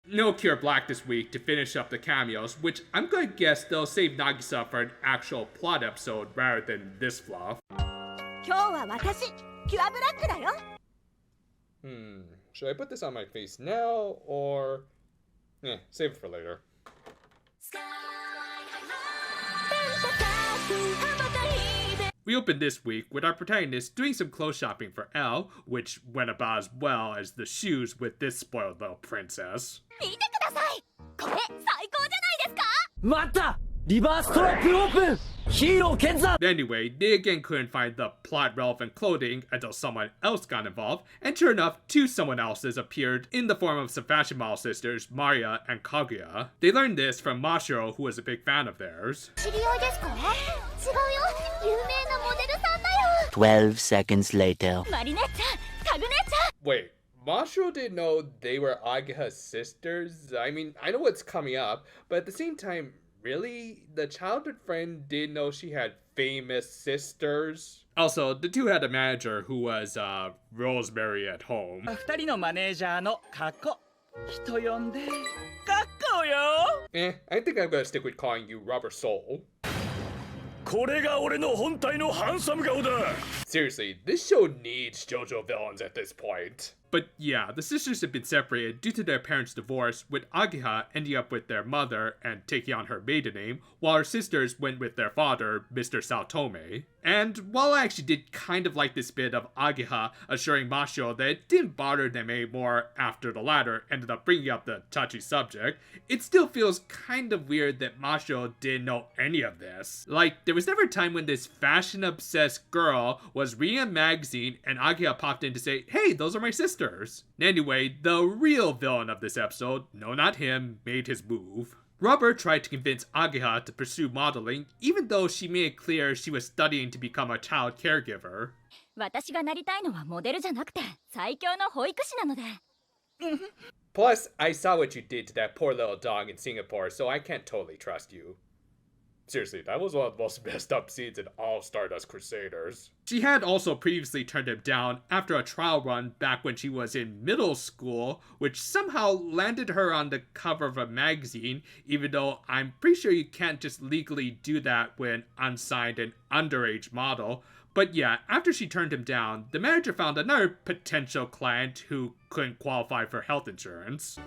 No Cure Black this week to finish up the cameos, which I'm gonna guess they'll save Nagisa for an actual plot episode rather than this fluff. Should I put this on my face now, or... save it for later. We opened this week with our protagonist doing some clothes shopping for Elle, which went about as well as the shoes with this spoiled little princess. Anyway, they again couldn't find the plot-relevant clothing until someone else got involved, and sure enough, two someone else's appeared in the form of some fashion model sisters, Maria and Kaguya. They learned this from Mashiro, who was a big fan of theirs. 12 seconds later. Wait, Mashiro didn't know they were Ageha's sisters? I mean, I know what's coming up, but at the same time, really? The childhood friend didn't know she had famous sisters? Also, the two had a manager who was, Rosemary at home. I think I'm gonna stick with calling you Rubber Soul. Seriously, this show needs JoJo villains at this point. But yeah, the sisters have been separated due to their parents' divorce, with Ageha ending up with their mother and taking on her maiden name, while her sisters went with their father, Mr. Saotome. And while I actually did kind of like this bit of Ageha assuring Mashiro that it didn't bother them anymore after the latter ended up bringing up the touchy subject, it still feels kind of weird that Mashiro didn't know any of this. Like, there was never a time when this fashion-obsessed girl was reading a magazine and Ageha popped in to say, "Hey, those are my sisters." Anyway, the real villain of this episode, no not him, made his move. Rubber tried to convince Ageha to pursue modeling, even though she made it clear she was studying to become a child caregiver. Plus, I saw what you did to that poor little dog in Singapore, so I can't totally trust you. Seriously, that was one of the most messed up scenes in all Stardust Crusaders. She had also previously turned him down after a trial run back when she was in middle school, which somehow landed her on the cover of a magazine, even though I'm pretty sure you can't just legally do that with an unsigned and underage model. But yeah, after she turned him down, the manager found another potential client who couldn't qualify for health insurance.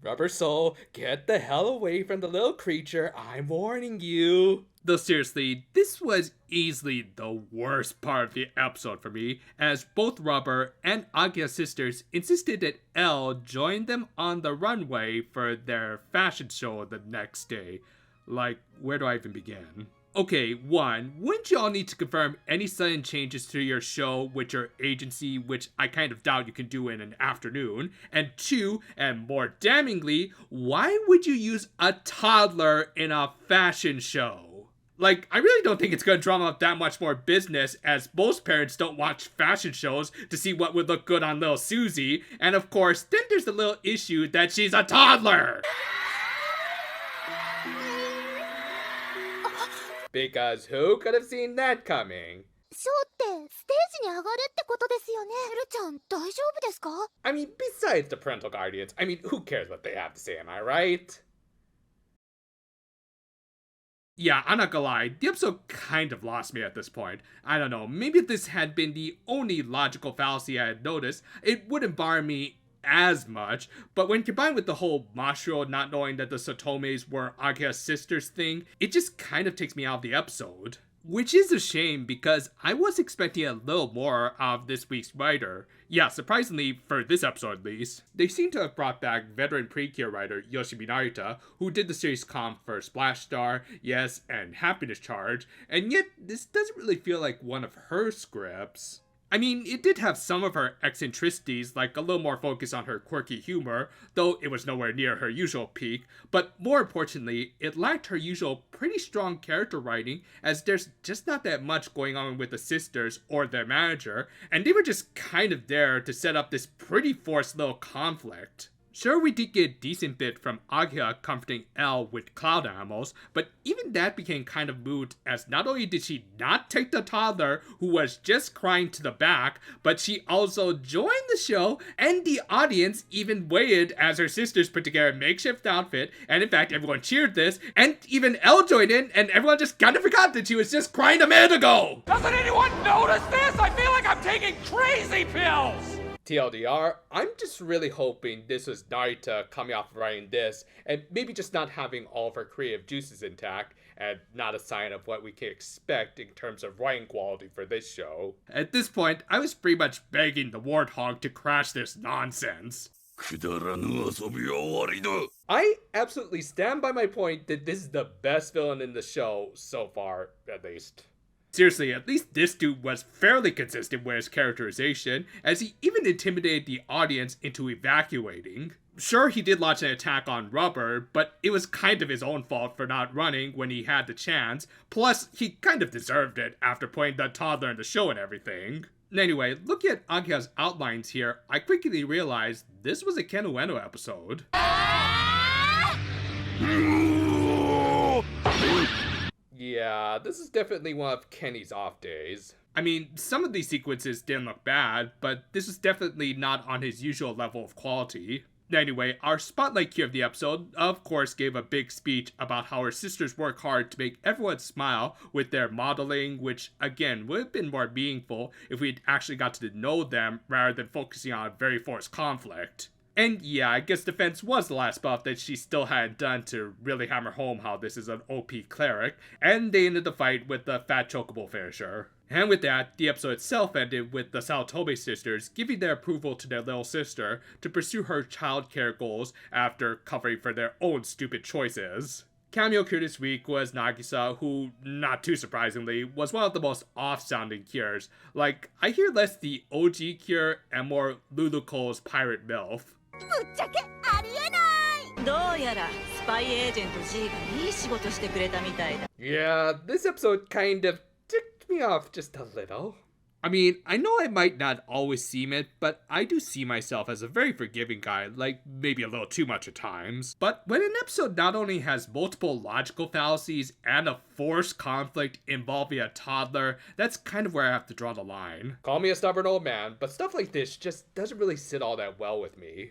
Rubber Soul, get the hell away from the little creature, I'm warning you. Though seriously, this was easily the worst part of the episode for me, as both Rubber and Ageha's sisters insisted that Elle join them on the runway for their fashion show the next day. Like, where do I even begin? Okay, 1, wouldn't y'all need to confirm any sudden changes to your show with your agency, which I kind of doubt you can do in an afternoon? And 2, and more damningly, why would you use a toddler in a fashion show? Like, I really don't think it's gonna drum up that much more business, as most parents don't watch fashion shows to see what would look good on little Susie, and of course, then there's the little issue that she's a toddler! Because who could have seen that coming? I mean, besides the parental guardians, I mean, who cares what they have to say, am I right? Yeah, I'm not gonna lie, the episode kind of lost me at this point. I don't know, maybe if this had been the only logical fallacy I had noticed, it wouldn't bother me as much, but when combined with the whole Mashiro not knowing that the Satomes were Ageha's sisters thing, it just kind of takes me out of the episode. Which is a shame, because I was expecting a little more of this week's writer. Yeah, surprisingly, for this episode at least. They seem to have brought back veteran Precure writer Yoshimi Narita, who did the series comp for Splash Star, Yes, and Happiness Charge, and yet this doesn't really feel like one of her scripts. I mean, it did have some of her eccentricities, like a little more focus on her quirky humor, though it was nowhere near her usual peak, but more importantly, it lacked her usual pretty strong character writing, as there's just not that much going on with the sisters or their manager, and they were just kind of there to set up this pretty forced little conflict. Sure, we did get a decent bit from Agya comforting Elle with cloud animals, but even that became kind of moot as not only did she not take the toddler who was just crying to the back, but she also joined the show and the audience even waited as her sisters put together a makeshift outfit, and in fact everyone cheered this, and even Elle joined in and everyone just kind of forgot that she was just crying a minute ago! Doesn't anyone notice this? I feel like I'm taking crazy pills! TLDR, I'm just really hoping this was Narita coming off of writing this, and maybe just not having all of her creative juices intact, and not a sign of what we can expect in terms of writing quality for this show. At this point, I was pretty much begging the Warthog to crash this nonsense. I absolutely stand by my point that this is the best villain in the show so far, at least. Seriously, at least this dude was fairly consistent with his characterization, as he even intimidated the audience into evacuating. Sure, he did launch an attack on Rubber, but it was kind of his own fault for not running when he had the chance, plus he kind of deserved it after putting the toddler in the show and everything. Anyway, looking at Agya's outlines here, I quickly realized this was a Ken Ueno episode. Yeah, this is definitely one of Kenny's off days. I mean, some of these sequences didn't look bad, but this is definitely not on his usual level of quality. Anyway, our spotlight cue of the episode, of course, gave a big speech about how her sisters work hard to make everyone smile with their modeling, which, again, would have been more meaningful if we'd actually got to know them rather than focusing on a very forced conflict. And yeah, I guess defense was the last buff that she still hadn't done to really hammer home how this is an OP cleric, and they ended the fight with the fat chocobo finisher. And with that, the episode itself ended with the Saotome sisters giving their approval to their little sister to pursue her childcare goals after covering for their own stupid choices. Cameo Cure this week was Nagisa, who, not too surprisingly, was one of the most off-sounding cures. Like, I hear less the OG cure and more Lulu Cole's pirate MILF. ぶっちゃけありえないどうやらスパイエージェント G がいい仕事してくれたみたいだ Yeah, this episode kind of ticked me off just a little. I mean, I know I might not always seem it, but I do see myself as a very forgiving guy, like maybe a little too much at times. But when an episode not only has multiple logical fallacies and a forced conflict involving a toddler, that's kind of where I have to draw the line. Call me a stubborn old man, but stuff like this just doesn't really sit all that well with me.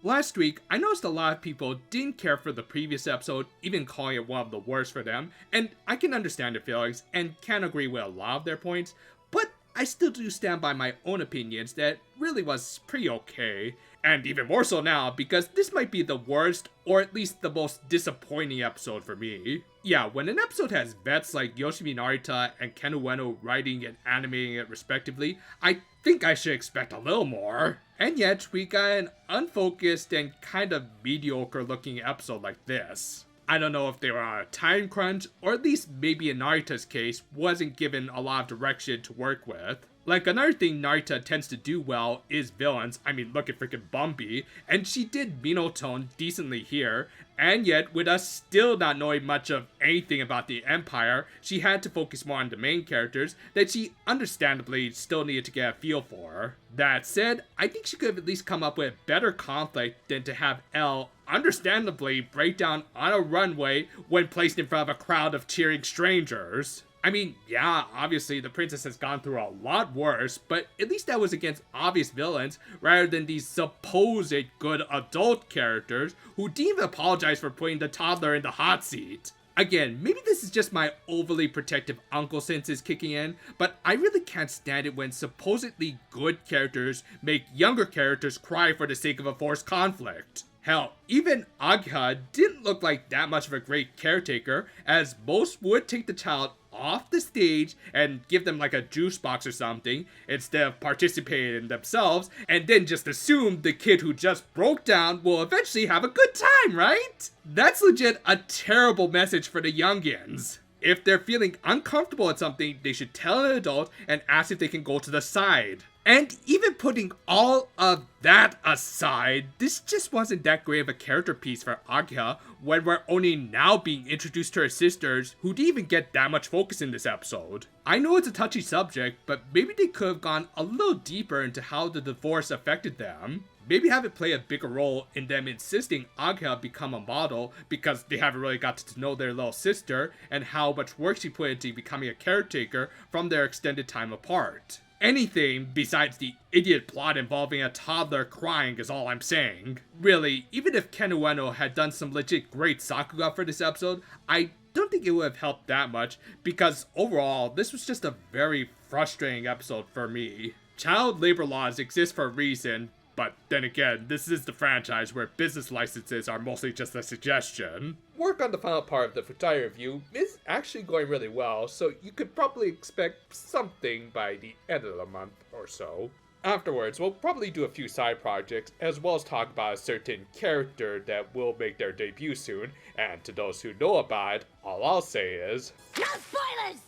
Last week, I noticed a lot of people didn't care for the previous episode, even calling it one of the worst for them, and I can understand their feelings and can agree with a lot of their points, but I still do stand by my own opinions that it really was pretty okay. And even more so now, because this might be the worst, or at least the most disappointing episode for me. Yeah, when an episode has vets like Yoshimi Narita and Ken Ueno writing and animating it respectively, I think I should expect a little more. And yet, we got an unfocused and kind of mediocre looking episode like this. I don't know if they were on a time crunch, or at least maybe in Narita's case, wasn't given a lot of direction to work with. Like, another thing Narita tends to do well is villains. I mean, look at freaking Bumpy, and she did Minotone decently here, and yet, with us still not knowing much of anything about the Empire, she had to focus more on the main characters that she understandably still needed to get a feel for. That said, I think she could have at least come up with better conflict than to have Elle understandably break down on a runway when placed in front of a crowd of cheering strangers. I mean, yeah, obviously the princess has gone through a lot worse, but at least that was against obvious villains rather than these supposed good adult characters who didn't even apologize for putting the toddler in the hot seat. Again, maybe this is just my overly protective uncle senses kicking in, but I really can't stand it when supposedly good characters make younger characters cry for the sake of a forced conflict. Hell, even Agha didn't look like that much of a great caretaker, as most would take the child off the stage and give them like a juice box or something instead of participating in themselves, and then just assume the kid who just broke down will eventually have a good time, right? That's legit a terrible message for the youngins. If they're feeling uncomfortable at something, they should tell an adult and ask if they can go to the side. And even putting all of that aside, this just wasn't that great of a character piece for Agha when we're only now being introduced to her sisters who didn't even get that much focus in this episode. I know it's a touchy subject, but maybe they could have gone a little deeper into how the divorce affected them. Maybe have it play a bigger role in them insisting Agha become a model because they haven't really got to know their little sister and how much work she put into becoming a caretaker from their extended time apart. Anything besides the idiot plot involving a toddler crying is all I'm saying. Really, even if Ken Ueno had done some legit great Sakuga for this episode, I don't think it would have helped that much because overall, this was just a very frustrating episode for me. Child labor laws exist for a reason, but then again, this is the franchise where business licenses are mostly just a suggestion. Work on the final part of the Futai review is actually going really well, so you could probably expect something by the end of the month or so. Afterwards, we'll probably do a few side projects, as well as talk about a certain character that will make their debut soon, and to those who know about it, all I'll say is... No spoilers!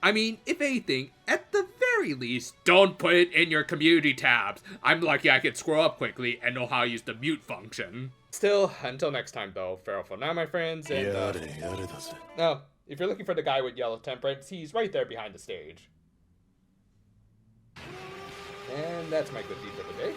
I mean, if anything, at the very least, don't put it in your community tabs. I'm lucky I can scroll up quickly and know how to use the mute function. Still, until next time though, farewell for now, my friends, and no, if you're looking for the guy with yellow temperance, he's right there behind the stage. And that's my good deed for the day.